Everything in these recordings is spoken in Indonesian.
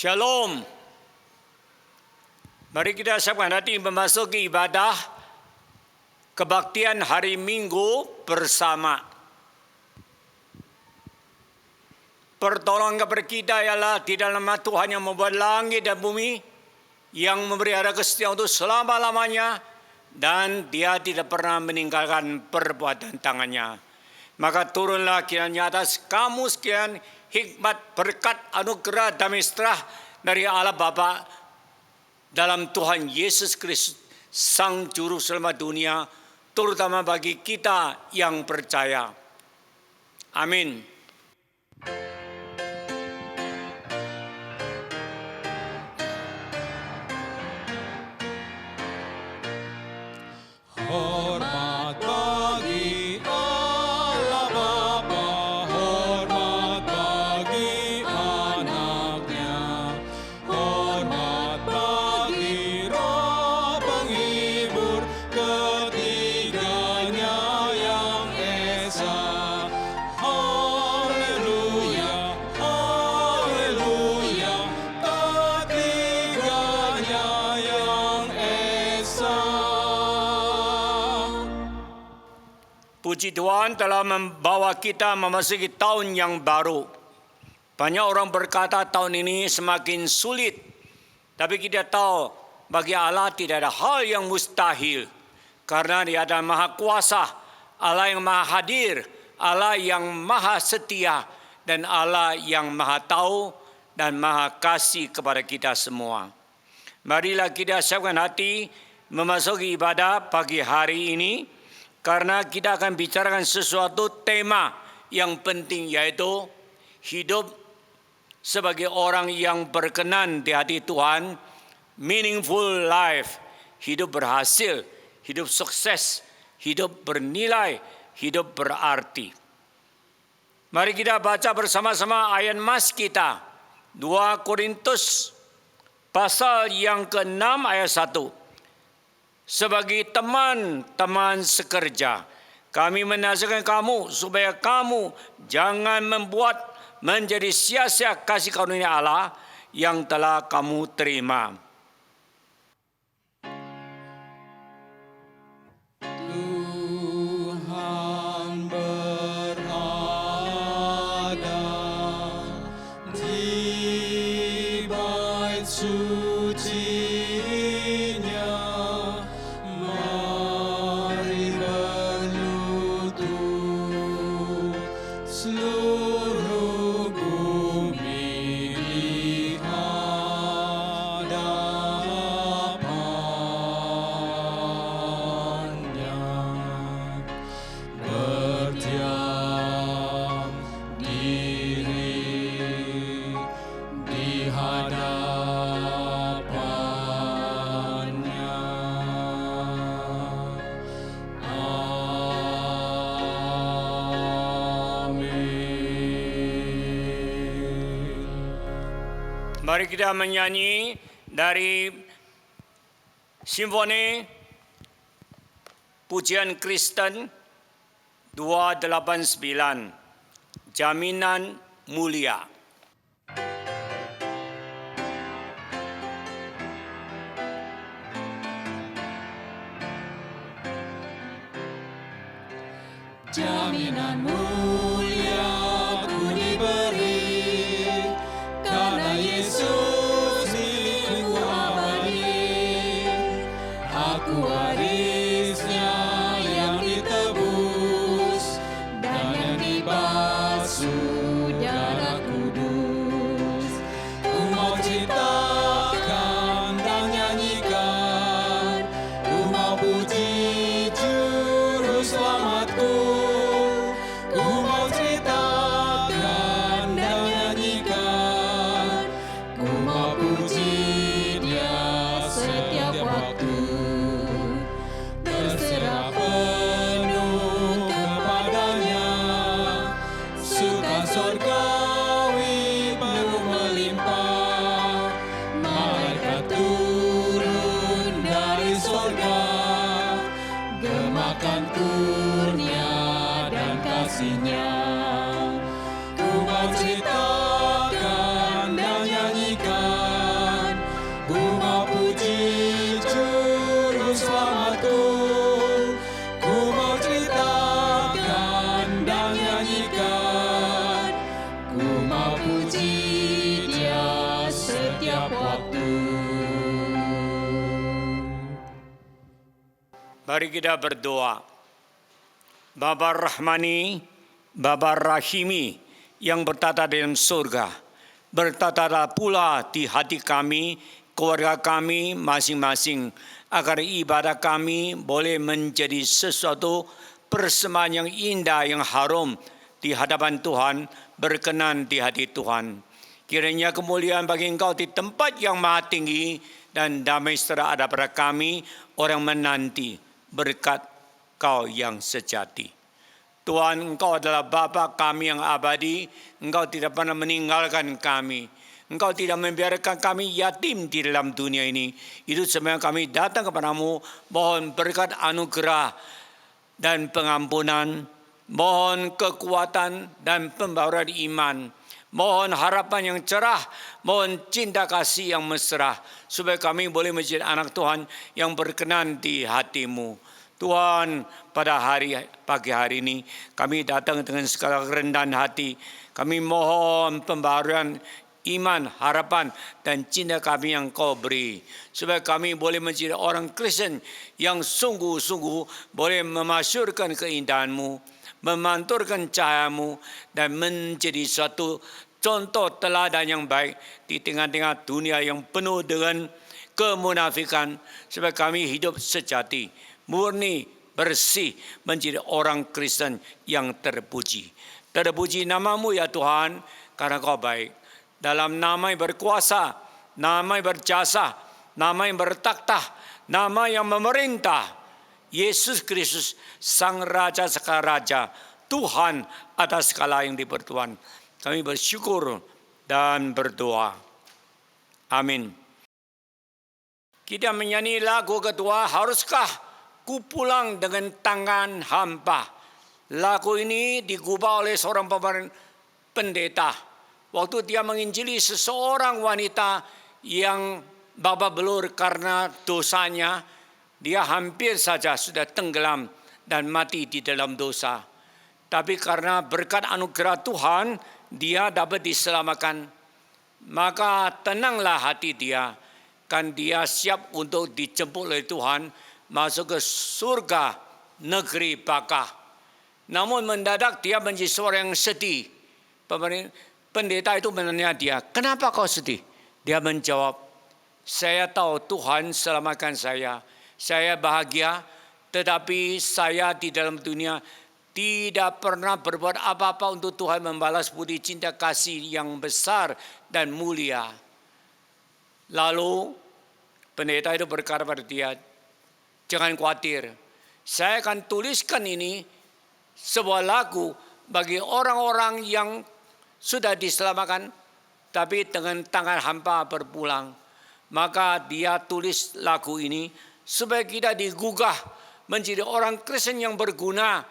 Shalom. Mari kita siapkan hati memasuki ibadah kebaktian hari Minggu bersama. Pertolongan kepada kita ialah di dalam nama Tuhan yang membuat langit dan bumi, yang memelihara kesetiaan untuk selama-lamanya, dan Dia tidak pernah meninggalkan perbuatan tangannya. Maka turunlah kiranya atas kamu sekian hikmat, berkat, anugerah, damai sejahtera dari Allah Bapa dalam Tuhan Yesus Kristus, Sang Juru Selamat dunia, terutama bagi kita yang percaya. Amin. Hormat bagi Allah Bapa, hormat bagi anaknya, hormat bagi Roh penghibur ketiganya yang esa. Haleluya, haleluya, ketiganya yang esa. Puji Tuhan telah membawa kita memasuki tahun yang baru. Banyak orang berkata tahun ini semakin sulit. Tapi kita tahu bagi Allah tidak ada hal yang mustahil. Karena Dia adalah Maha Kuasa, Allah yang Maha Hadir, Allah yang Maha Setia, dan Allah yang Maha Tahu dan Maha Kasih kepada kita semua. Marilah kita siapkan hati memasuki ibadah pagi hari ini, karena kita akan bicarakan sesuatu tema yang penting, yaitu hidup sebagai orang yang berkenan di hati Tuhan, meaningful life, hidup berhasil, hidup sukses, hidup bernilai, hidup berarti. Mari kita baca bersama-sama ayat mas kita, 2 Korintus pasal yang ke-6 ayat 1. Sebagai teman-teman sekerja, kami menasihatkan kamu supaya kamu jangan membuat menjadi sia-sia kasih karunia Allah yang telah kamu terima. Tuhan berada di bait suci-Nya, mari berlutut, seluruh bumi di hadapannya, berdiam diri di hadapannya. Amin. Mari kita menyanyi dari Simfoni Pujian Kristen 289, Jaminan Mulia. Jaminan mulia ku diberi, karena Yesus milikku abadi. Aku warisnya yang ditebus dan yang dibasuh darah kudus. Ku mau ceritakan dan nyanyikan, ku mau puji Juru Selamatku. Ku mau ceritakan dan nyanyikan, ku mau puji Dia setiap waktu. Berserah penuh kepadanya, suka sorgawi baru melimpah. Malaikat turun dari sorga, gemakan kurnia dan kasih-Nya. Ku mau ceritakan dan nyanyikan, Mari kita berdoa. Bapa Rahmani, Bapa Rahimi yang bertata dalam surga, bertata pula di hati kami, keluarga kami masing-masing, agar ibadah kami boleh menjadi sesuatu persembahan yang indah, yang harum di hadapan Tuhan, berkenan di hati Tuhan. Kiranya kemuliaan bagi Engkau di tempat yang maha tinggi, dan damai sejahtera ada pada kami, orang menanti berkat Kau yang sejati. Tuhan, Engkau adalah Bapa kami yang abadi. Engkau tidak pernah meninggalkan kami. Engkau tidak membiarkan kami yatim di dalam dunia ini. Itu sebabnya kami datang kepadamu, mohon berkat anugerah dan pengampunan, mohon kekuatan dan pembaruan iman, mohon harapan yang cerah, mohon cinta kasih yang mesra, supaya kami boleh menjadi anak Tuhan yang berkenan di hati-Mu. Tuhan, pada pagi hari ini kami datang dengan segala kerendahan hati. Kami mohon pembaruan iman, harapan, dan cinta kami yang Kau beri, supaya kami boleh menjadi orang Kristen yang sungguh-sungguh boleh memasyurkan keindahan-Mu, memanturkan cahaya-Mu, dan menjadi suatu contoh teladan yang baik di tengah-tengah dunia yang penuh dengan kemunafikan, supaya kami hidup sejati, murni, bersih, menjadi orang Kristen yang terpuji. Terpuji nama-Mu ya Tuhan, karena Kau baik. Dalam nama yang berkuasa, nama yang berjasa, nama yang bertakhta, nama yang memerintah, Yesus Kristus, Sang Raja segala Raja, Tuhan atas segala yang dipertuhan. Kami bersyukur dan berdoa. Amin. Kita menyanyi lagu kedua, Haruskah Ku Pulang Dengan Tangan Hampa. Lagu ini digubah oleh seorang pendeta. Waktu dia menginjili seseorang wanita yang babak belur karena dosanya, dia hampir saja sudah tenggelam dan mati di dalam dosa. Tapi karena berkat anugerah Tuhan, dia dapat diselamatkan. Maka tenanglah hati dia, kan dia siap untuk dijemput oleh Tuhan, masuk ke surga negeri Baka. Namun mendadak dia menjadi seorang yang sedih. Pendeta itu menanya dia, kenapa kau sedih? Dia menjawab, saya tahu Tuhan selamatkan saya bahagia, tetapi saya di dalam dunia tidak pernah berbuat apa-apa untuk Tuhan membalas budi cinta kasih yang besar dan mulia. Lalu pendeta itu berkata pada dia, jangan khawatir, saya akan tuliskan ini sebuah lagu bagi orang-orang yang sudah diselamatkan, tapi dengan tangan hampa berpulang. Maka dia tulis lagu ini supaya kita digugah menjadi orang Kristen yang berguna,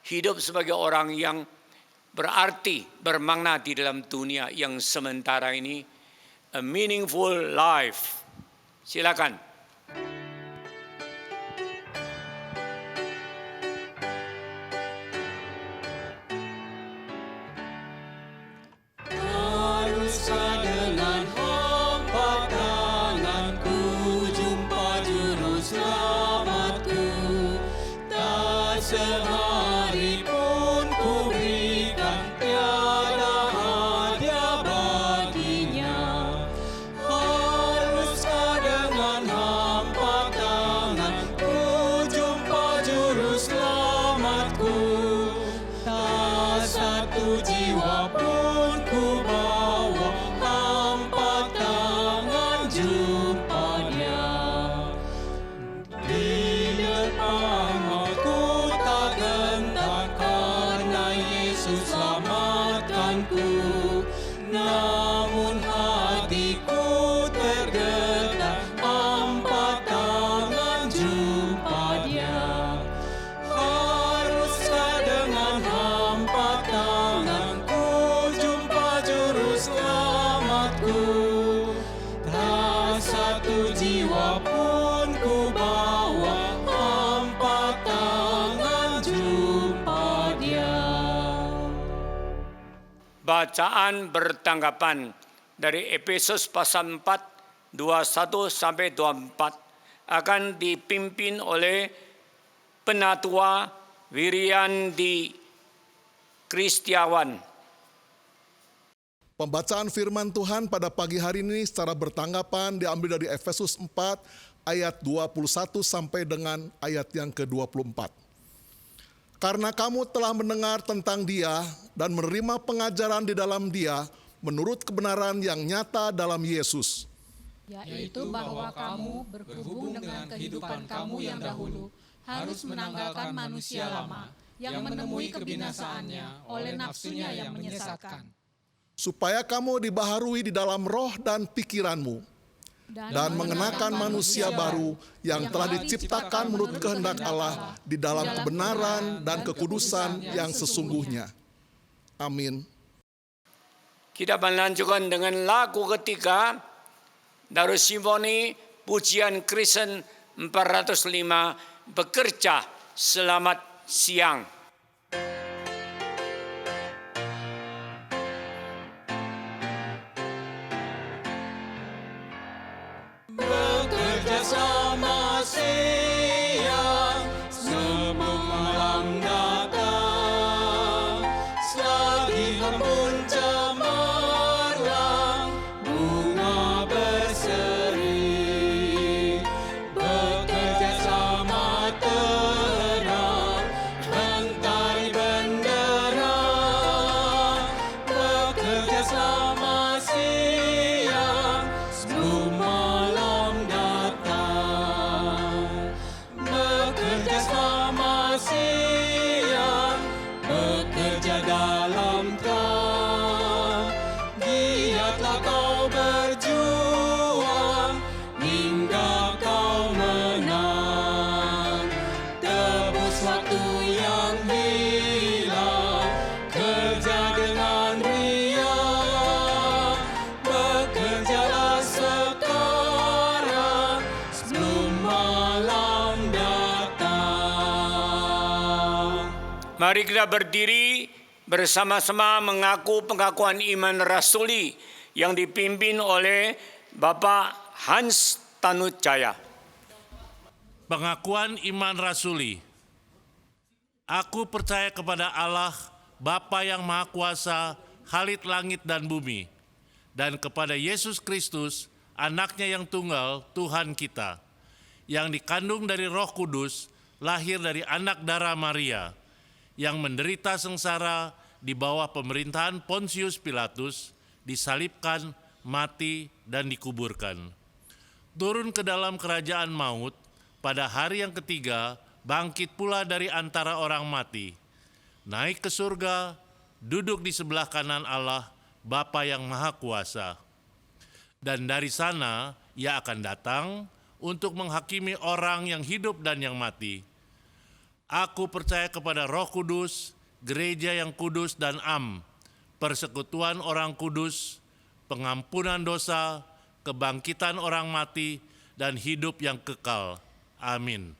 hidup sebagai orang yang berarti, bermakna di dalam dunia yang sementara ini. A meaningful life. Silakan. Sehari pun ku berikan tiada hadiah baginya. Haruskah dengan hampa tangan ku jumpa juru selamatku? Tak satu jiwa pun ku bawa hampa tangan jumpa dia. Di depan selamatkanku, namun hatiku tergetar hampa tangan jumpa dia. Haruskah dengan hampa tanganku jumpa juru selamatku? Tak satu jiwa pun ku bawa hampa tangan jumpa dia. Bacaan bertanggapan dari Efesus pasal 4, 21 sampai 24 akan dipimpin oleh Penatua Wiriandi Kristiawan. Pembacaan firman Tuhan pada pagi hari ini secara bertanggapan diambil dari Efesus 4 ayat 21 sampai dengan ayat yang ke-24. Karena kamu telah mendengar tentang Dia dan menerima pengajaran di dalam Dia menurut kebenaran yang nyata dalam Yesus, yaitu bahwa kamu berhubung dengan kehidupan kamu yang dahulu harus menanggalkan manusia lama yang menemui kebinasaannya oleh nafsunya yang menyesatkan, supaya kamu dibaharui di dalam roh dan pikiranmu, dan mengenakan manusia baru yang telah diciptakan menurut kehendak Allah di dalam kebenaran dan kekudusan yang sesungguhnya. Amin. Kita melanjutkan dengan lagu ketiga dari simfoni pujian Kristen 405, Bekerja Selamat Siang. Bekerja sama siang sebelum malam datang, selagi embun cemerlang, bunga berseri. Bekerja sama terang, bentari bendera. Bekerja sama siang sebelum malam datang. Bekerja sama siang, bekerja dalam Tuhan. Giatlah kau berjuang hingga kau menang. Tebus waktu yang hilang, kerja dengan riang. Bekerjalah sekarang sebelum malam datang. Mari kita berdiri bersama-sama mengaku pengakuan iman rasuli yang dipimpin oleh Bapak Hans Tanucaya. Pengakuan iman rasuli. Aku percaya kepada Allah, Bapa yang Maha Kuasa, Khalid langit dan bumi, dan kepada Yesus Kristus, anaknya yang tunggal, Tuhan kita, yang dikandung dari Roh Kudus, lahir dari anak darah Maria, yang menderita sengsara di bawah pemerintahan Pontius Pilatus, disalibkan, mati, dan dikuburkan. Turun ke dalam kerajaan maut, pada hari yang ketiga, bangkit pula dari antara orang mati, naik ke surga, duduk di sebelah kanan Allah, Bapa yang Maha Kuasa. Dan dari sana Ia akan datang untuk menghakimi orang yang hidup dan yang mati. Aku percaya kepada Roh Kudus, gereja yang kudus dan persekutuan orang kudus, pengampunan dosa, kebangkitan orang mati, dan hidup yang kekal. Amin.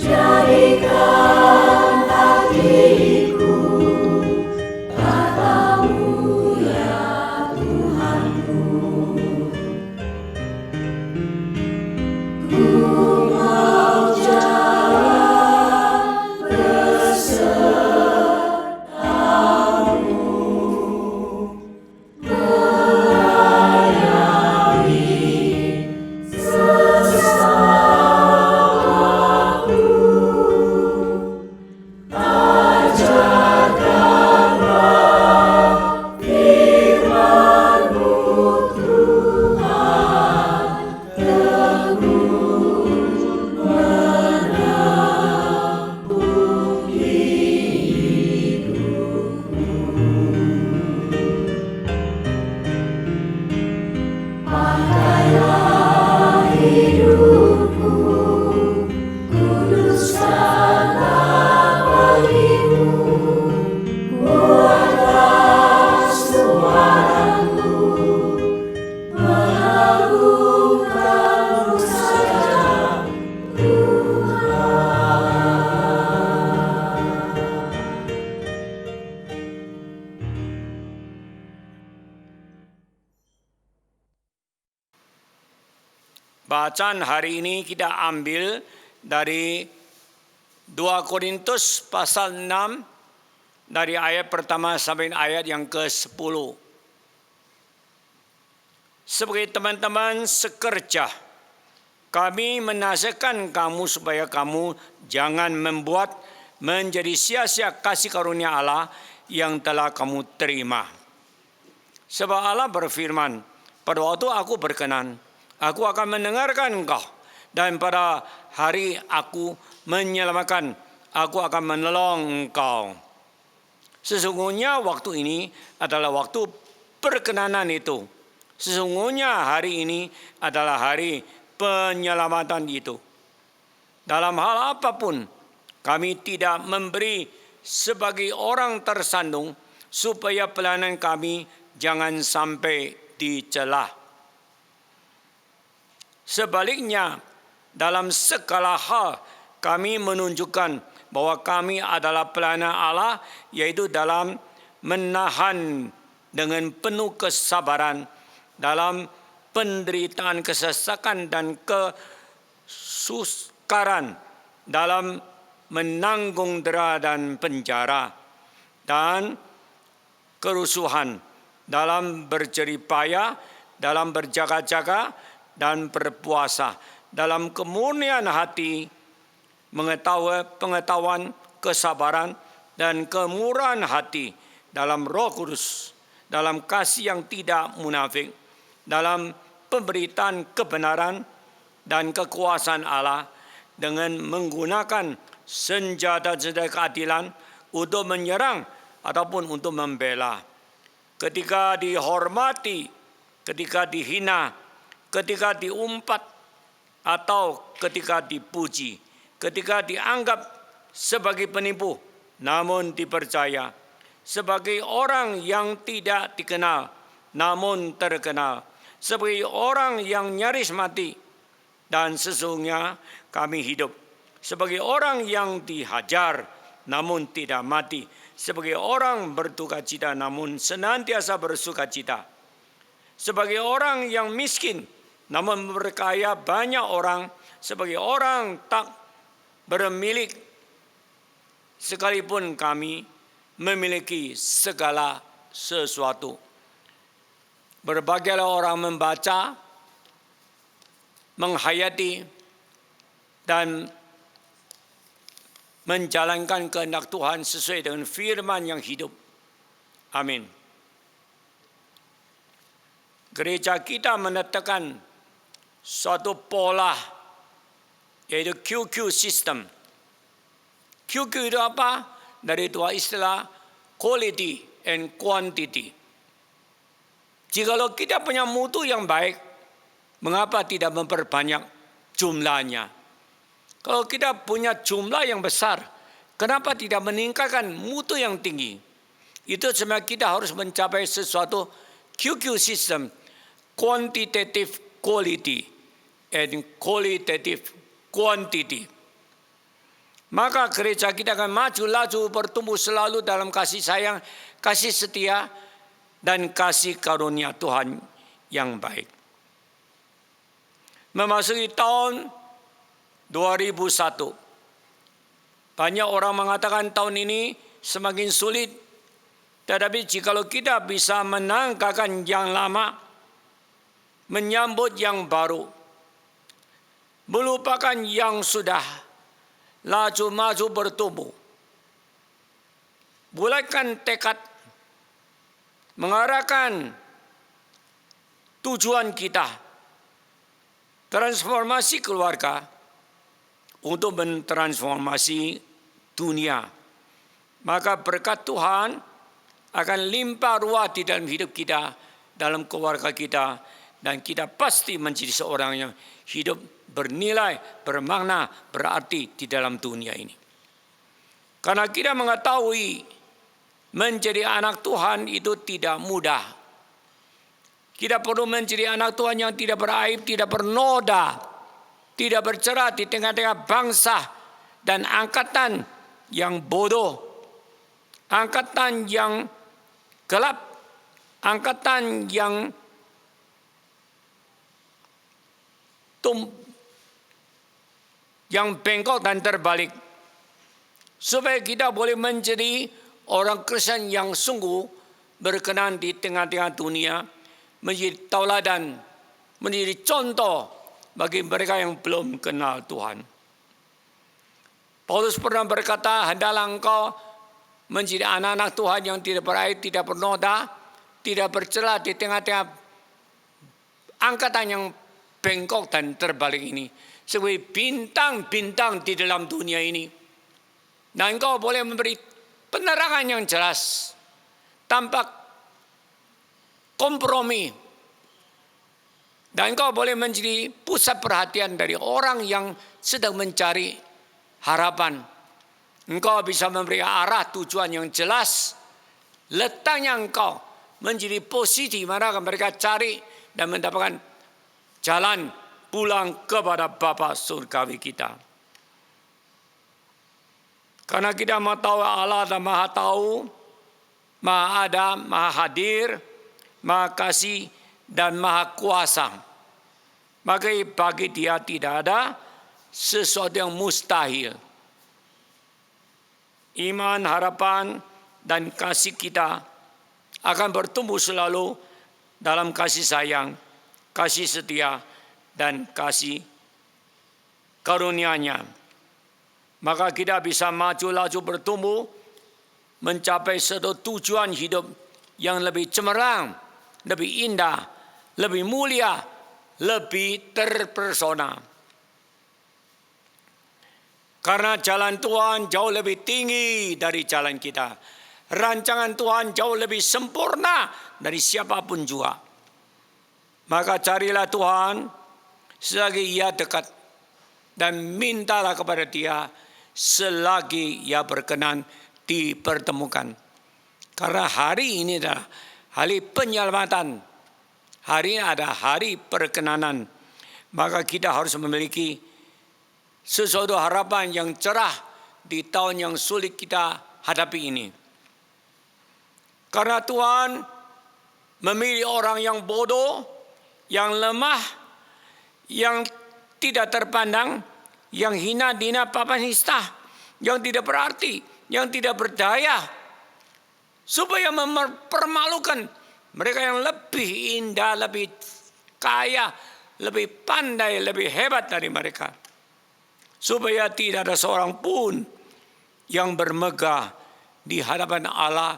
Jadikan Bacaan hari ini kita ambil dari 2 Korintus pasal 6 dari ayat pertama sampai ayat yang ke-10. Sebagai teman-teman sekerja, kami menasihatkan kamu supaya kamu jangan membuat menjadi sia-sia kasih karunia Allah yang telah kamu terima. Sebab Allah berfirman, pada waktu aku berkenan, aku akan mendengarkan engkau, dan pada hari aku menyelamatkan, aku akan menolong engkau. Sesungguhnya waktu ini adalah waktu perkenanan itu. Sesungguhnya hari ini adalah hari penyelamatan itu. Dalam hal apapun, kami tidak memberi sebagai orang tersandung supaya pelayanan kami jangan sampai dicela. Sebaliknya, dalam segala hal kami menunjukkan bahwa kami adalah pelayan Allah, yaitu dalam menahan dengan penuh kesabaran dalam penderitaan, kesesakan dan kesukaran, dalam menanggung dera dan penjara dan kerusuhan, dalam berjeripaya, dalam berjaga-jaga dan berpuasa, dalam kemurnian hati, pengetahuan, kesabaran dan kemurahan hati, dalam Roh Kudus, dalam kasih yang tidak munafik, dalam pemberitaan kebenaran dan kekuasaan Allah, dengan menggunakan senjata-senjata keadilan untuk menyerang ataupun untuk membela. Ketika dihormati, ketika dihina, ketika diumpat, atau ketika dipuji, ketika dianggap sebagai penipu namun dipercaya, sebagai orang yang tidak dikenal namun terkenal, sebagai orang yang nyaris mati dan sesungguhnya kami hidup, sebagai orang yang dihajar namun tidak mati, sebagai orang berdukacita namun senantiasa bersukacita, sebagai orang yang miskin namun berkaya banyak orang, sebagai orang tak bermilik sekalipun kami memiliki segala sesuatu. Berbagai orang membaca, menghayati, dan menjalankan kehendak Tuhan sesuai dengan firman yang hidup. Amin. Gereja kita menetapkan suatu pola, yaitu QQ system. QQ itu apa? Dari dua istilah, quality and quantity. Jikalau kita punya mutu yang baik, mengapa tidak memperbanyak jumlahnya? Kalau kita punya jumlah yang besar, kenapa tidak meningkatkan mutu yang tinggi? Itu sebenarnya kita harus mencapai sesuatu QQ system, quantitative quality and qualitative quantity. Maka gereja kita akan maju laju bertumbuh selalu dalam kasih sayang, kasih setia, dan kasih karunia Tuhan yang baik. Memasuki tahun 2001, banyak orang mengatakan tahun ini semakin sulit. Tetapi jikalau kita bisa menanggalkan yang lama, menyambut yang baru, melupakan yang sudah, laju maju bertumbuh, bulatkan tekad, mengarahkan tujuan kita, transformasi keluarga untuk mentransformasi dunia. Maka berkat Tuhan akan limpah ruah di dalam hidup kita, dalam keluarga kita, dan kita pasti menjadi seorang yang hidup bernilai, bermakna, berarti di dalam dunia ini. Karena kita mengetahui menjadi anak Tuhan itu tidak mudah. Kita perlu menjadi anak Tuhan yang tidak beraib, tidak bernoda, tidak bercerai di tengah-tengah bangsa dan angkatan yang bodoh, angkatan yang gelap, angkatan yang yang bengkok dan terbalik. Supaya kita boleh menjadi orang Kristen yang sungguh berkenan di tengah-tengah dunia, menjadi tauladan, menjadi contoh bagi mereka yang belum kenal Tuhan. Paulus pernah berkata, hendaklah engkau menjadi anak-anak Tuhan yang tidak beraib, tidak bernoda, tidak bercela di tengah-tengah angkatan yang bengkok dan terbalik ini. Sebagai bintang-bintang di dalam dunia ini. Dan engkau boleh memberi penerangan yang jelas, tanpa kompromi. Dan engkau boleh menjadi pusat perhatian dari orang yang sedang mencari harapan. Engkau bisa memberi arah tujuan yang jelas. Letaknya engkau menjadi posisi mana mereka cari dan mendapatkan jalan pulang kepada Bapa surgawi kita. Karena kita mau tahu Allah adalah Maha tahu, Maha ada, Maha hadir, Maha kasih, dan Maha kuasa. Maka bagi Dia tidak ada sesuatu yang mustahil. Iman, harapan, dan kasih kita akan bertumbuh selalu dalam kasih sayang, kasih setia, dan kasih karunia-Nya. Maka kita bisa maju laju bertumbuh mencapai suatu tujuan hidup yang lebih cemerlang, lebih indah, lebih mulia, lebih terpersona. Karena jalan Tuhan jauh lebih tinggi dari jalan kita. Rancangan Tuhan jauh lebih sempurna dari siapapun juga. Maka carilah Tuhan selagi Ia dekat, dan mintalah kepada Dia selagi Ia berkenan dipertemukan. Karena hari ini adalah hari penyelamatan. Hari ini ada hari perkenanan. Maka kita harus memiliki sesuatu harapan yang cerah di tahun yang sulit kita hadapi ini. Karena Tuhan memilih orang yang bodoh, yang lemah, yang tidak terpandang, yang hina, dina, papan nista, yang tidak berarti, yang tidak berdaya, supaya mempermalukan mereka yang lebih indah, lebih kaya, lebih pandai, lebih hebat dari mereka. Supaya tidak ada seorang pun yang bermegah di hadapan Allah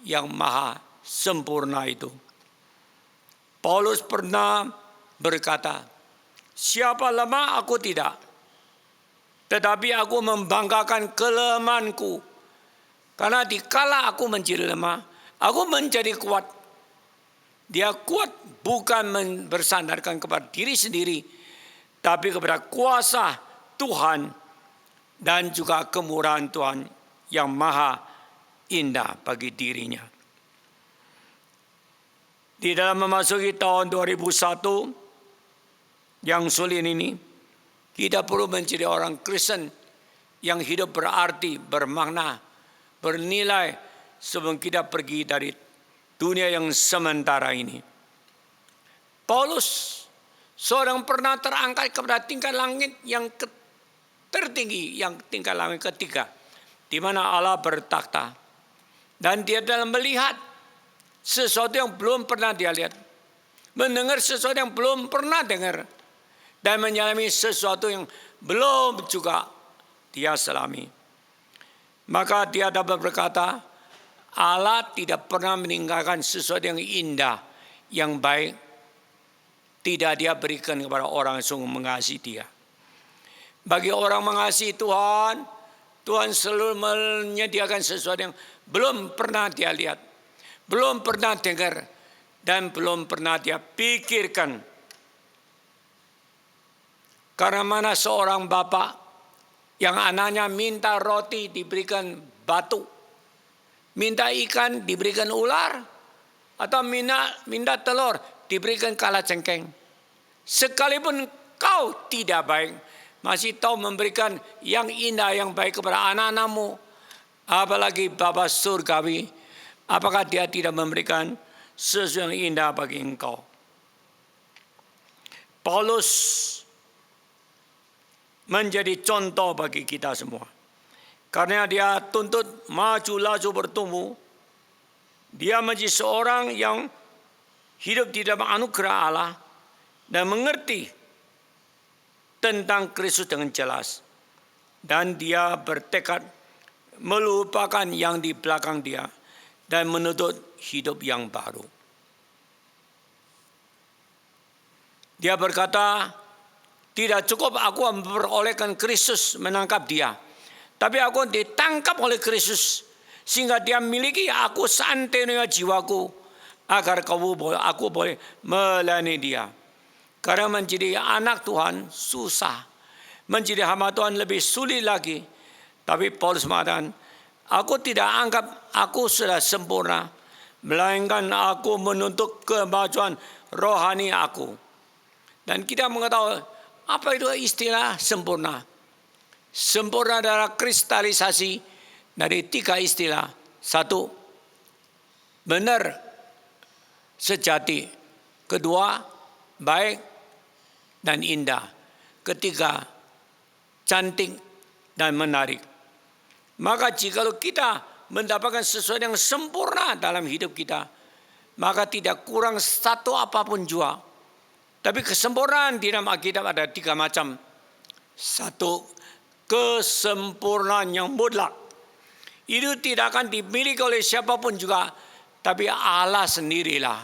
yang maha sempurna itu. Paulus pernah berkata, siapa lemah aku tidak, tetapi aku membanggakan kelemahanku. Karena dikala aku menjadi lemah, aku menjadi kuat. Dia kuat bukan bersandarkan kepada diri sendiri, tapi kepada kuasa Tuhan dan juga kemurahan Tuhan yang maha indah bagi dirinya. Di dalam memasuki tahun 2001 yang sulit ini, kita perlu menjadi orang Kristen yang hidup berarti, bermakna, bernilai sebelum kita pergi dari dunia yang sementara ini. Paulus seorang pernah terangkat kepada tingkat langit yang tertinggi, yang tingkat langit ketiga, di mana Allah bertakhta, dan dia dalam melihat sesuatu yang belum pernah dia lihat, mendengar sesuatu yang belum pernah dengar, dan menyalami sesuatu yang belum juga dia selami. Maka dia dapat berkata, Allah tidak pernah meninggalkan sesuatu yang indah, yang baik, tidak Dia berikan kepada orang yang sungguh mengasihi Dia. Bagi orang mengasihi Tuhan, Tuhan selalu menyediakan sesuatu yang belum pernah dia lihat, belum pernah dengar, dan belum pernah dia pikirkan. Karena mana seorang bapak yang anaknya minta roti diberikan batu, minta ikan diberikan ular, atau minta telur diberikan kalajengking. Sekalipun kau tidak baik, masih tahu memberikan yang indah, yang baik kepada anak-anakmu, apalagi Bapa surgawi, apakah Dia tidak memberikan sesuatu yang indah bagi engkau? Paulus menjadi contoh bagi kita semua. Karena dia tuntut maju laju bertumbuh. Dia menjadi seorang yang hidup di dalam anugerah Allah dan mengerti tentang Kristus dengan jelas. Dan dia bertekad melupakan yang di belakang dia dan menuntut hidup yang baru. Dia berkata, tidak cukup aku memperolehkan Kristus menangkap dia, tapi aku ditangkap oleh Kristus sehingga dia miliki aku seantero jiwaku agar aku boleh melayani dia. Karena menjadi anak Tuhan susah, menjadi hamba Tuhan lebih sulit lagi. Tapi Paulus mengatakan, aku tidak anggap aku sudah sempurna, melainkan aku menuntut kemajuan rohani aku. Dan kita mengetahui apa itu istilah sempurna. Sempurna adalah kristalisasi dari 3 istilah. 1, benar, sejati. 2, baik dan indah. 3, cantik dan menarik. Maka jikalau kita mendapatkan sesuatu yang sempurna dalam hidup kita, maka tidak kurang satu apapun jua. Tapi kesempurnaan di dalam Alkitab ada 3 macam. 1, kesempurnaan yang mutlak. Itu tidak akan dimiliki oleh siapapun juga, tapi Allah sendirilah.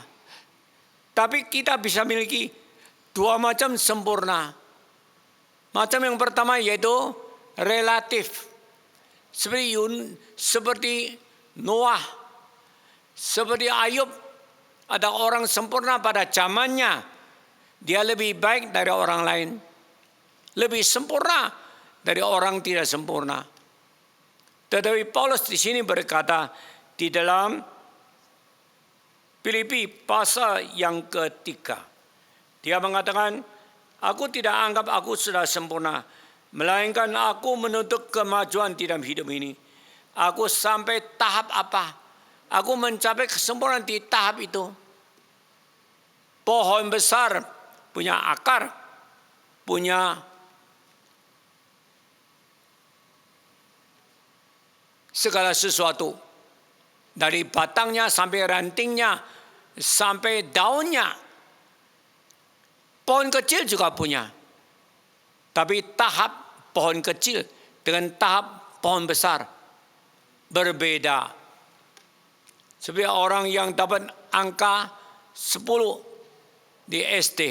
Tapi kita bisa miliki 2 macam sempurna. Macam yang pertama yaitu relatif. Seperti Noah, seperti Ayub, ada orang sempurna pada zamannya. Dia lebih baik dari orang lain, lebih sempurna dari orang tidak sempurna. Tetapi Paulus di sini berkata di dalam Filipi pasal yang ke-3, dia mengatakan, aku tidak anggap aku sudah sempurna, melainkan aku menuntut kemajuan di dalam hidup ini. Aku sampai tahap apa? Aku mencapai kesempurnaan di tahap itu. Pohon besar punya akar, punya segala sesuatu. Dari batangnya sampai rantingnya, sampai daunnya. Pohon kecil juga punya. Tapi tahap pohon kecil dengan tahap pohon besar berbeda. Seperti orang yang dapat angka 10 di SD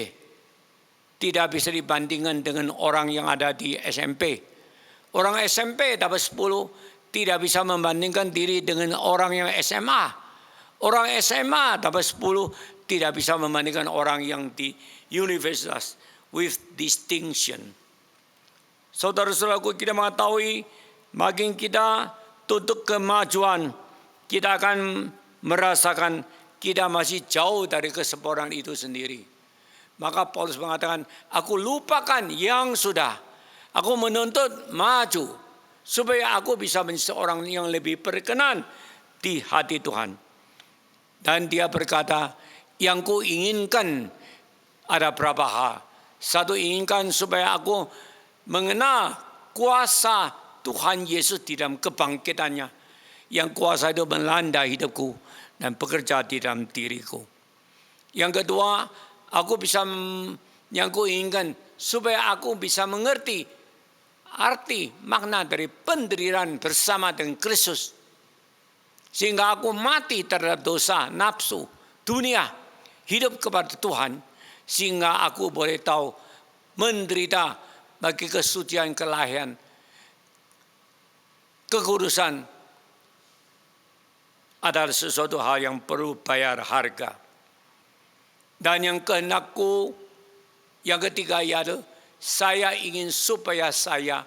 tidak bisa dibandingkan dengan orang yang ada di SMP. Orang SMP dapat 10 tidak bisa membandingkan diri dengan orang yang SMA. Orang SMA dapat 10 tidak bisa membandingkan orang yang di universitas with distinction. Saudara-saudaraku, kita mengetahui makin kita tuntut kemajuan, kita akan merasakan kita masih jauh dari kesempurnaan itu sendiri. Maka Paulus mengatakan, aku lupakan yang sudah, aku menuntut maju, supaya aku bisa menjadi seorang yang lebih berkenan di hati Tuhan. Dan dia berkata, yang ku inginkan ada berapa hal. 1, inginkan supaya aku mengenal kuasa Tuhan Yesus di dalam kebangkitannya. Yang kuasa itu melanda hidupku dan bekerja di dalam diriku. Yang kedua, yang ku inginkan supaya aku bisa mengerti arti makna dari penderitaan bersama dengan Kristus. Sehingga aku mati terhadap dosa, nafsu, dunia, hidup kepada Tuhan. Sehingga aku boleh tahu menderita bagi kesucian kelahiran, kekudusan adalah sesuatu hal yang perlu bayar harga. Dan yang kehendakku yang ketiga yaitu saya ingin supaya saya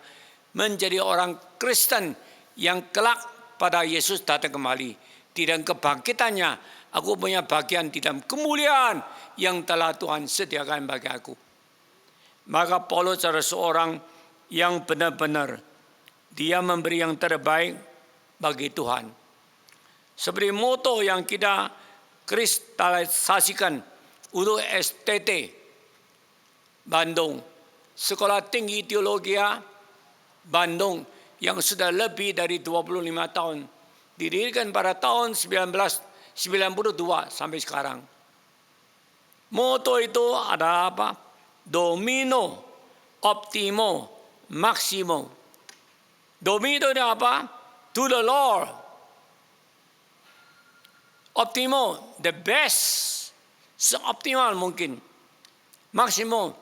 menjadi orang Kristen yang kelak pada Yesus datang kembali. Di dalam kebangkitannya aku punya bagian di dalam kemuliaan yang telah Tuhan sediakan bagi aku. Maka Paulus adalah seorang yang benar-benar dia memberi yang terbaik bagi Tuhan. Seperti moto yang kita kristalisasikan untuk STT Bandung, Sekolah Tinggi Teologi Bandung yang sudah lebih dari 25 tahun. Didirikan pada tahun 1992 sampai sekarang. Moto itu ada apa? Domino, Optimo, Maximo. Domino itu apa? To the Lord. Optimo, the best. Seoptimal mungkin. Maximo,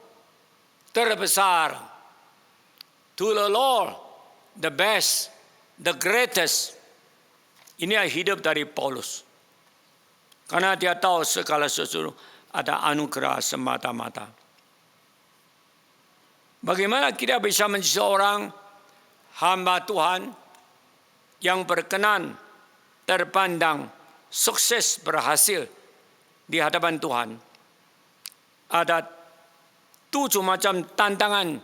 terbesar. To the Lord, the best, the greatest. Ini hidup dari Paulus. Karena dia tahu segala sesuatu ada anugerah semata-mata. Bagaimana kita bisa menjadi seorang hamba Tuhan yang berkenan, terpandang, sukses, berhasil di hadapan Tuhan? Ada 7 macam tantangan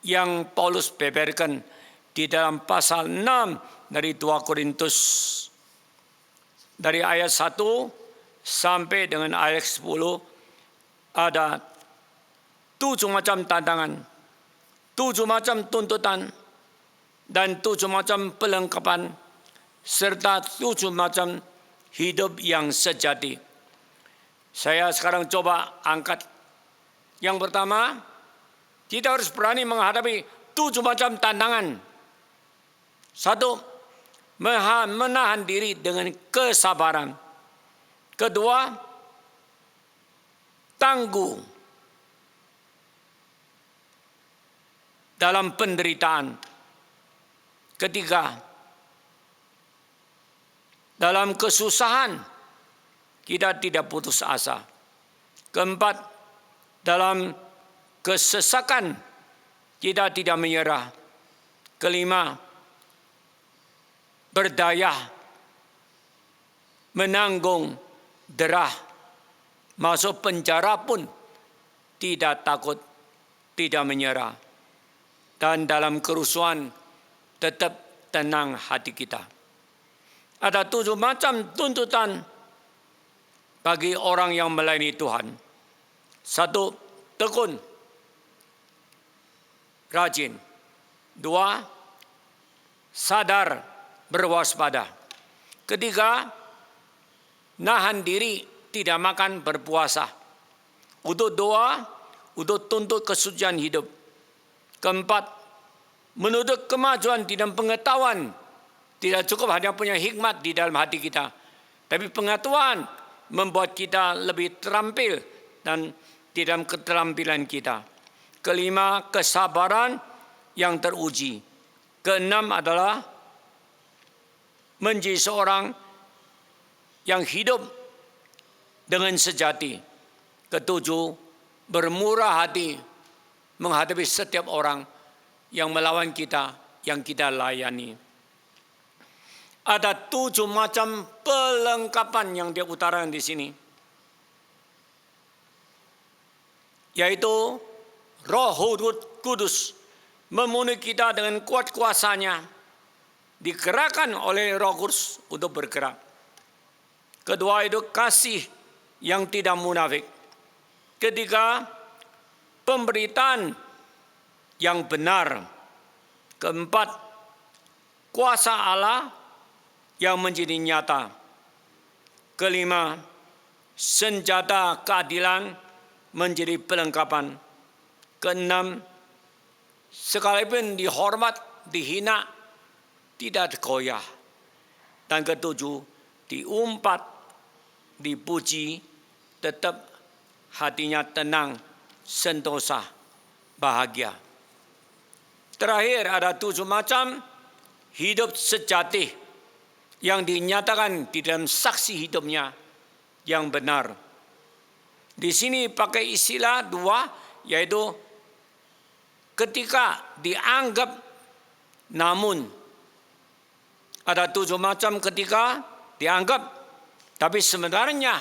yang Paulus beberkan di dalam pasal 6 dari 2 Korintus. Dari ayat 1 sampai dengan ayat 10 ada 7 macam tantangan, 7 macam tuntutan, dan 7 macam pelengkapan, serta 7 macam hidup yang sejati. Saya sekarang coba angkat. Yang pertama, kita harus berani menghadapi 7 macam tantangan. 1, menahan diri dengan kesabaran. Kedua, tangguh dalam penderitaan. Ketiga, dalam kesusahan kita tidak putus asa. Keempat, dalam kesesakan kita tidak menyerah. Kelima, berdaya menanggung derah, masuk penjara pun tidak takut, tidak menyerah. Dan dalam kerusuhan tetap tenang hati kita. Ada 7 macam tuntutan bagi orang yang melayani Tuhan. 1, tekun, rajin. 2, sadar, berwaspada. Ketiga, nahan diri, tidak makan, berpuasa. Untuk doa, untuk tuntut kesucian hidup. Keempat, menuntut kemajuan di dalam pengetahuan. Tidak cukup hanya punya hikmat di dalam hati kita, tapi pengetahuan membuat kita lebih terampil dan di dalam keterampilan kita. Kelima, kesabaran yang teruji. Keenam adalah menjadi seorang yang hidup dengan sejati. Ketujuh, bermurah hati menghadapi setiap orang yang melawan kita, yang kita layani. Ada 7 macam pelengkapan yang dia utarakan di sini. Yaitu Roh Kudus memenuhi kita dengan kuat kuasanya, digerakkan oleh Roh Kudus untuk bergerak. Kedua itu kasih yang tidak munafik. Ketiga, pemberitaan yang benar. Keempat, kuasa Allah yang menjadi nyata. Kelima, senjata keadilan menjadi pelengkapan. Keenam, sekalipun dihormat, dihina, tidak goyah. Dan ketujuh, diumpat, dipuji, tetap hatinya tenang, sentosa, bahagia. Terakhir ada 7 macam hidup sejati yang dinyatakan di dalam saksi hidupnya yang benar. Di sini pakai istilah 2, yaitu ketika dianggap namun. Ada 7 macam ketika dianggap, tapi sebenarnya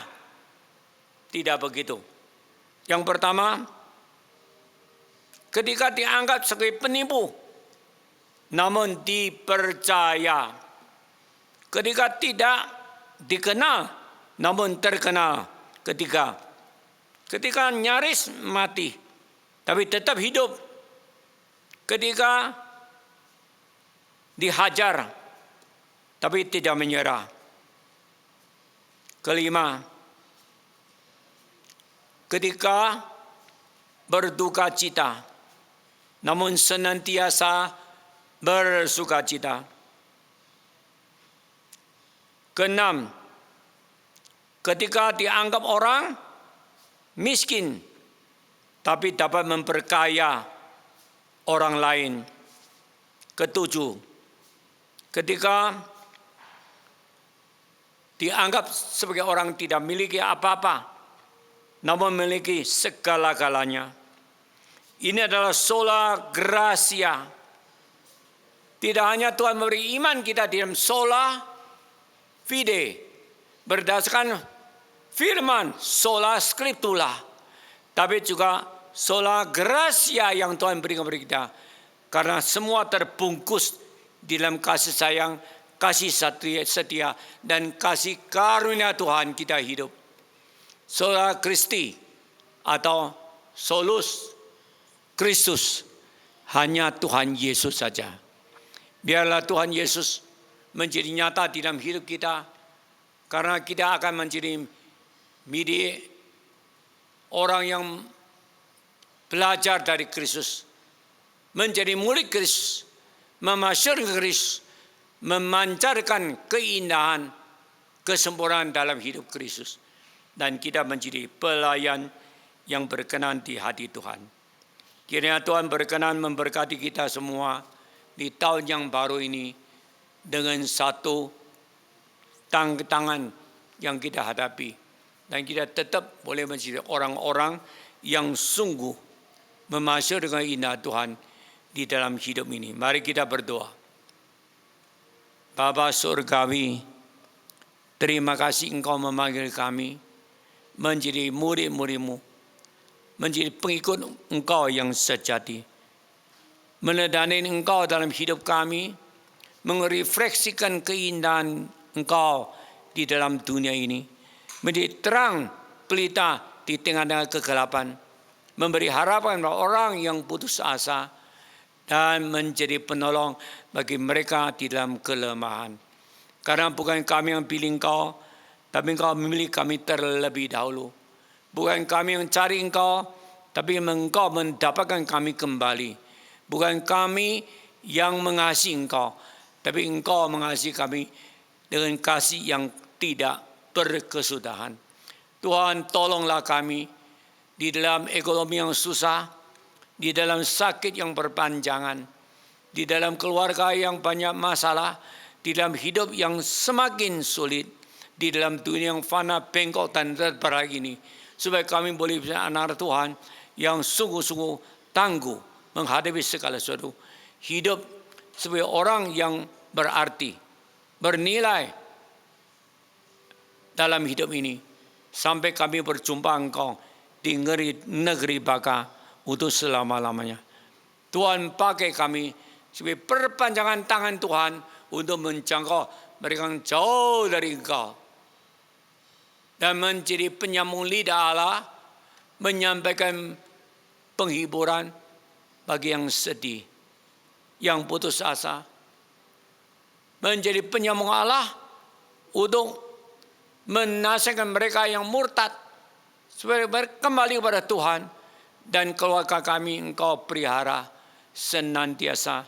tidak begitu. Yang pertama, ketika dianggap sebagai penipu, namun dipercaya. Ketika tidak dikenal, namun terkenal. Ketika nyaris mati, tapi tetap hidup ketika dihajar tapi tidak menyerah. Kelima, ketika berduka cita namun senantiasa bersuka cita. Keenam, ketika dianggap orang miskin tapi dapat memperkaya orang lain. Ketujuh, ketika dianggap sebagai orang tidak memiliki apa-apa namun memiliki segala-galanya. Ini adalah sola gratia. Tidak hanya Tuhan memberi iman kita dalam sola fide, berdasarkan firman sola scriptura, tapi juga sola gratia yang Tuhan berikan kepada kita. Karena semua terbungkus di dalam kasih sayang, kasih setia, dan kasih karunia Tuhan kita hidup. Sola Christi atau solus Kristus, hanya Tuhan Yesus saja. Biarlah Tuhan Yesus menjadi nyata di dalam hidup kita, karena kita akan menjadi orang yang belajar dari Kristus, menjadi murid Kristus, memasyurkan Kristus, memancarkan keindahan, kesempurnaan dalam hidup Kristus, dan kita menjadi pelayan yang berkenan di hati Tuhan. Kiranya Tuhan berkenan memberkati kita semua di tahun yang baru ini dengan satu tantangan yang kita hadapi. Dan kita tetap boleh menjadi orang-orang yang sungguh memasyurkan indah Tuhan di dalam hidup ini. Mari kita berdoa. Bapa Surgawi, terima kasih Engkau memanggil kami menjadi murid-murid-Mu, menjadi pengikut Engkau yang sejati. Meneladani Engkau dalam hidup kami, merefleksikan keindahan Engkau di dalam dunia ini, menjadi terang pelita di tengah-tengah kegelapan, memberi harapan kepada orang yang putus asa, dan menjadi penolong bagi mereka di dalam kelemahan. Karena bukan kami yang pilih Engkau, tapi Engkau memilih kami terlebih dahulu. Bukan kami yang cari Engkau, tapi Engkau mendapatkan kami kembali. Bukan kami yang mengasihi Engkau, tapi Engkau mengasihi kami dengan kasih yang tidak berkesudahan. Tuhan, tolonglah kami di dalam ekonomi yang susah, di dalam sakit yang berpanjangan, di dalam keluarga yang banyak masalah, di dalam hidup yang semakin sulit, di dalam dunia yang fana, bengkok, dan terberat ini, supaya kami boleh menjadi anak Tuhan yang sungguh-sungguh tangguh menghadapi segala sesuatu. Hidup sebagai orang yang berarti, bernilai dalam hidup ini, sampai kami berjumpa Engkau di negeri baka untuk selama-lamanya. Tuhan, pakai kami sebagai perpanjangan tangan Tuhan untuk menjangkau mereka yang jauh dari Engkau, dan menjadi penyambung lidah Allah, menyampaikan penghiburan bagi yang sedih, yang putus asa, menjadi penyambung Allah untuk menasihatkan mereka yang murtad supaya kembali kepada Tuhan. Dan keluarga kami Engkau pelihara senantiasa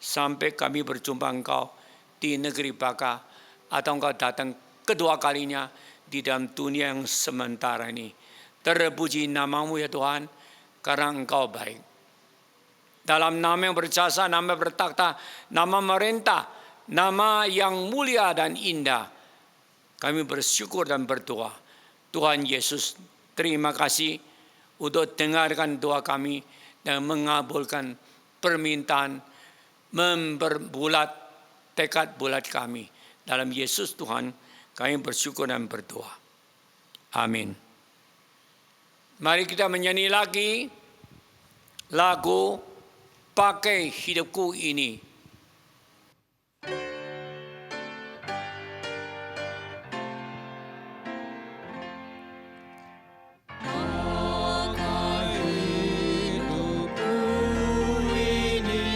sampai kami berjumpa Engkau di negeri baka, atau Engkau datang kedua kalinya di dalam dunia yang sementara ini. Terpuji nama-Mu ya Tuhan, karena Engkau baik. Dalam nama yang berjasa, nama bertakhta, nama merintah, nama yang mulia dan indah, kami bersyukur dan berdoa. Tuhan Yesus, terima kasih untuk dengarkan doa kami dan mengabulkan permintaan, memperbulat tekad bulat kami. Dalam Yesus Tuhan, kami bersyukur dan berdoa. Amin. Mari kita menyanyi lagi lagu Pakai Hidupku Ini. Pakai hidupku ini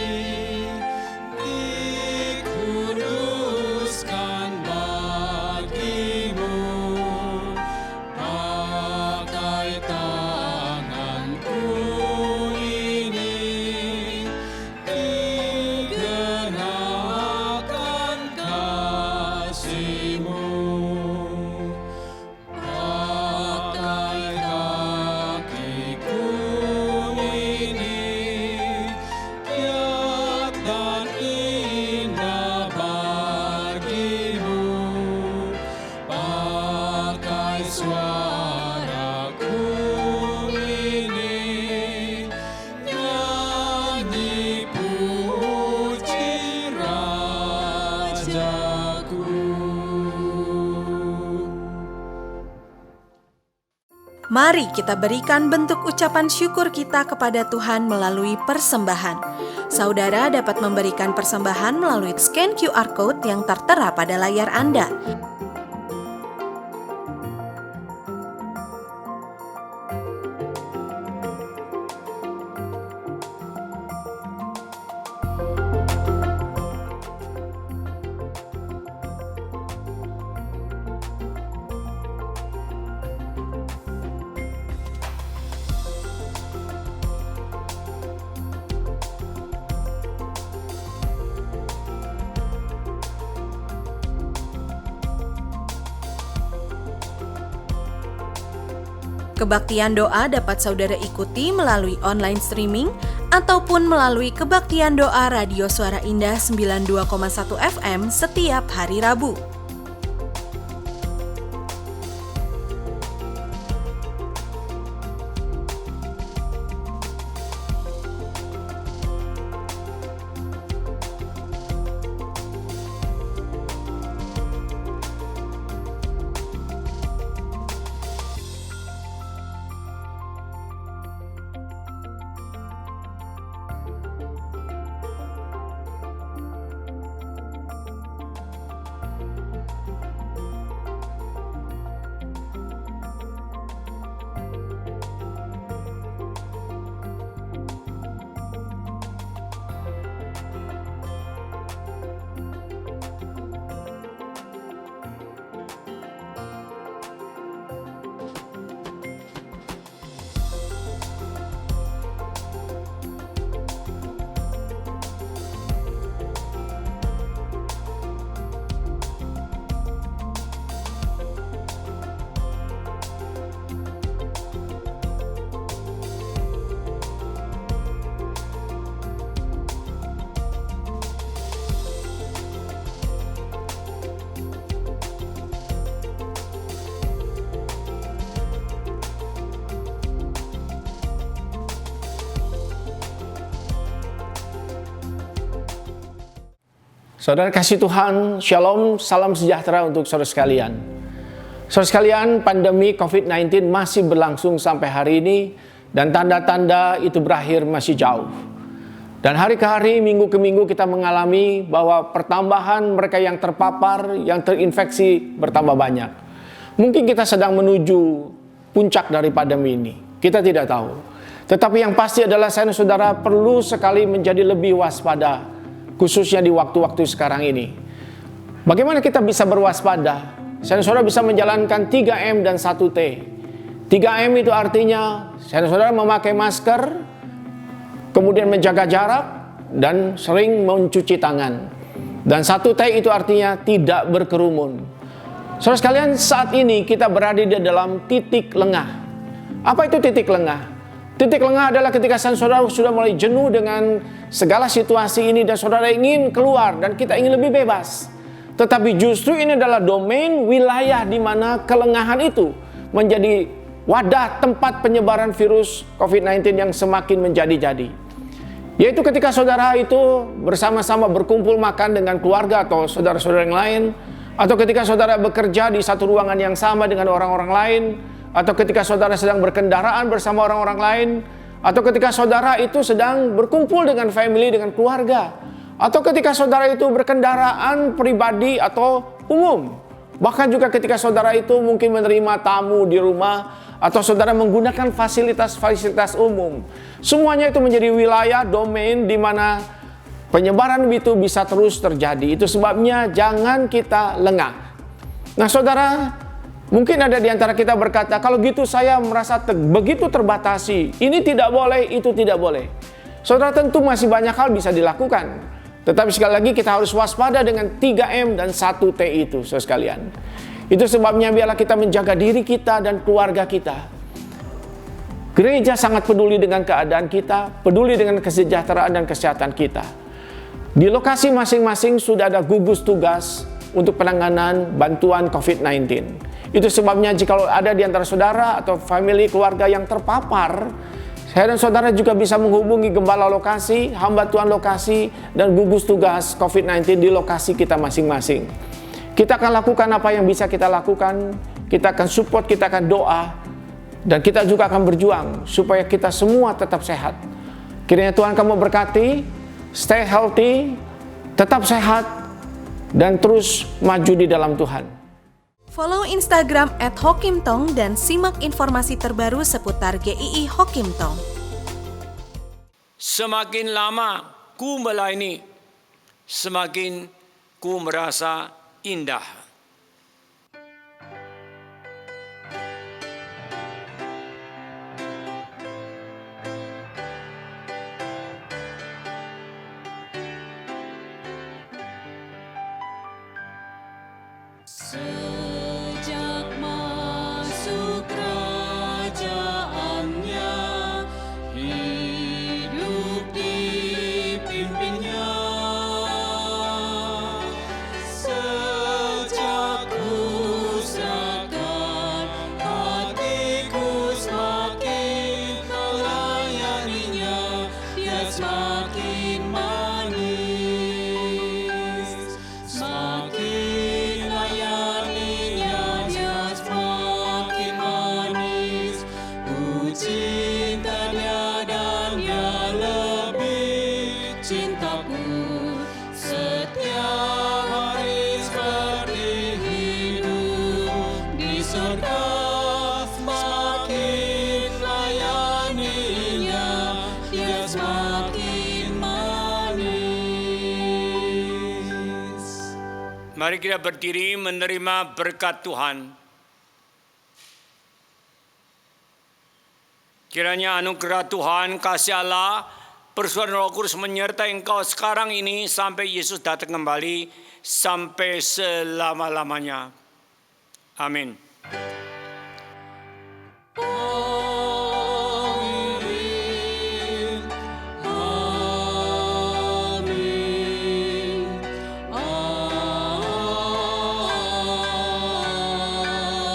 padaku. Mari kita berikan bentuk ucapan syukur kita kepada Tuhan melalui persembahan. Saudara dapat memberikan persembahan melalui scan QR Code yang tertera pada layar Anda. Kebaktian doa dapat saudara ikuti melalui online streaming ataupun melalui Kebaktian Doa Radio Suara Indah 92,1 FM setiap hari Rabu. Saudara kasih Tuhan, Shalom, salam sejahtera untuk saudara sekalian. Saudara sekalian, pandemi COVID-19 masih berlangsung sampai hari ini dan tanda-tanda itu berakhir masih jauh. Dan hari ke hari, minggu ke minggu kita mengalami bahwa pertambahan mereka yang terpapar, yang terinfeksi bertambah banyak. Mungkin kita sedang menuju puncak dari pandemi ini, kita tidak tahu. Tetapi yang pasti adalah saya dan saudara perlu sekali menjadi lebih waspada, khususnya di waktu-waktu sekarang ini. Bagaimana kita bisa berwaspada? Saya dan saudara bisa menjalankan 3M dan 1T. 3M itu artinya saya dan saudara memakai masker, kemudian menjaga jarak, dan sering mencuci tangan. Dan 1T itu artinya tidak berkerumun. Saudara sekalian, saat ini kita berada di dalam titik lengah. Apa itu titik lengah? Titik lengah adalah ketika saudara sudah mulai jenuh dengan segala situasi ini dan saudara ingin keluar dan kita ingin lebih bebas. Tetapi justru ini adalah domain wilayah di mana kelengahan itu menjadi wadah tempat penyebaran virus COVID-19 yang semakin menjadi-jadi. Yaitu ketika saudara itu bersama-sama berkumpul makan dengan keluarga atau saudara-saudara yang lain, atau ketika saudara bekerja di satu ruangan yang sama dengan orang-orang lain, atau ketika saudara sedang berkendaraan bersama orang-orang lain, atau ketika saudara itu sedang berkumpul dengan family, dengan keluarga, atau ketika saudara itu berkendaraan pribadi atau umum, bahkan juga ketika saudara itu mungkin menerima tamu di rumah, atau saudara menggunakan fasilitas-fasilitas umum. Semuanya itu menjadi wilayah domain di mana penyebaran itu bisa terus terjadi. Itu sebabnya jangan kita lengah. Nah saudara, mungkin ada di antara kita berkata, kalau gitu saya merasa begitu terbatasi. Ini tidak boleh, itu tidak boleh. Saudara, tentu masih banyak hal bisa dilakukan. Tetapi sekali lagi kita harus waspada dengan 3M dan 1T itu, saudara sekalian. Itu sebabnya biarlah kita menjaga diri kita dan keluarga kita. Gereja sangat peduli dengan keadaan kita, peduli dengan kesejahteraan dan kesehatan kita. Di lokasi masing-masing sudah ada gugus tugas untuk penanganan bantuan COVID-19. Itu sebabnya jika ada di antara saudara atau family keluarga yang terpapar, Saya dan saudara juga bisa menghubungi gembala lokasi, hamba Tuhan lokasi, dan gugus tugas COVID-19 di lokasi kita masing-masing. Kita akan lakukan apa yang bisa kita lakukan, kita akan support, kita akan doa, dan kita juga akan berjuang supaya kita semua tetap sehat. Kiranya Tuhan kamu berkati, stay healthy, tetap sehat, dan terus maju di dalam Tuhan. Follow Instagram @hokimtong dan simak informasi terbaru seputar GII Hokimtong. Semakin lama ku melayani, semakin ku merasa indah. Sejak masuk kerajaannya, hidup dipimpinnya. Sejak kusakan hatiku semakin melayaninya, dia semakin manis, semakin layaninya dia semakin manis. Ku cinta dia dan dia lebih cintaku. Setiap hari seperti hidup di surga, semakin layaninya dia semakin manis. Mari kita berdiri menerima berkat Tuhan. Kiranya anugerah Tuhan, kasih Allah, persekutuan Roh Kudus menyertai engkau sekarang ini sampai Yesus datang kembali, sampai selama-lamanya. Amin. Amin.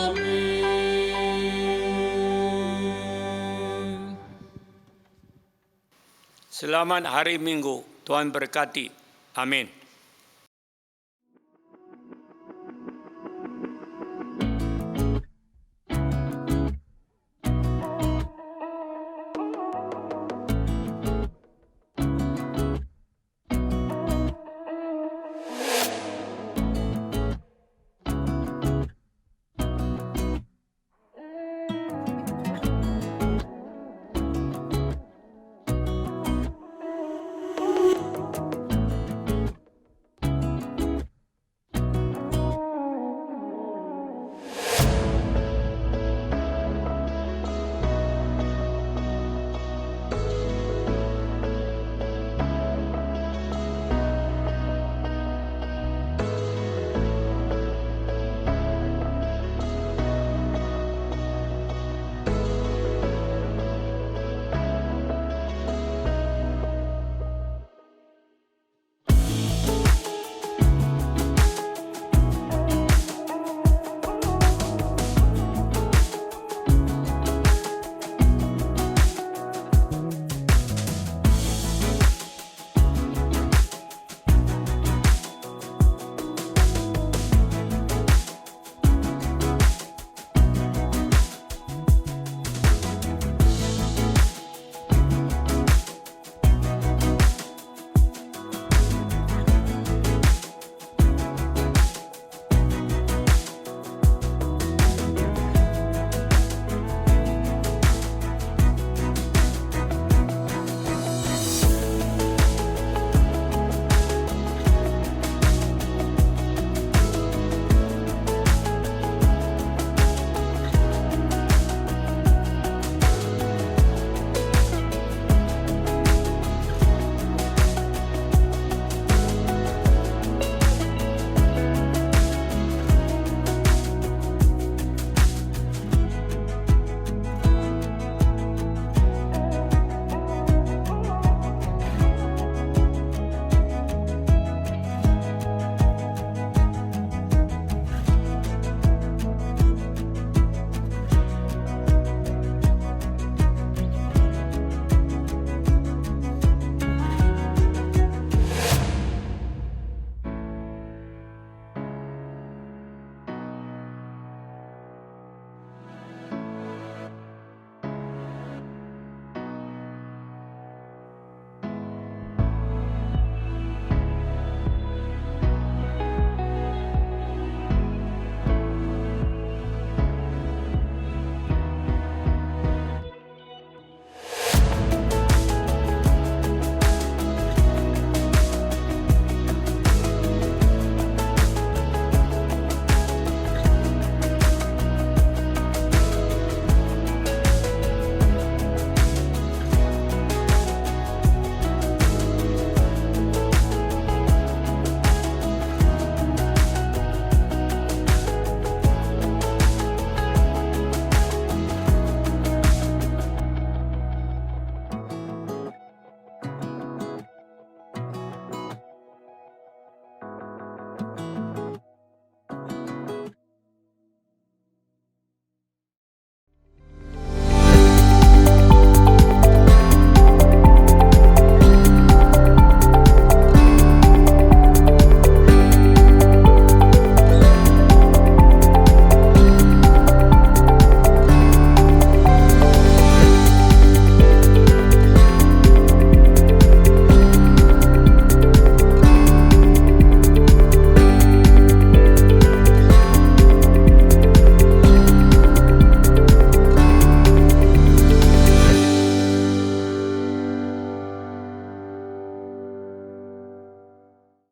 Amin. Selamat hari Minggu. Tuhan berkati. Amin.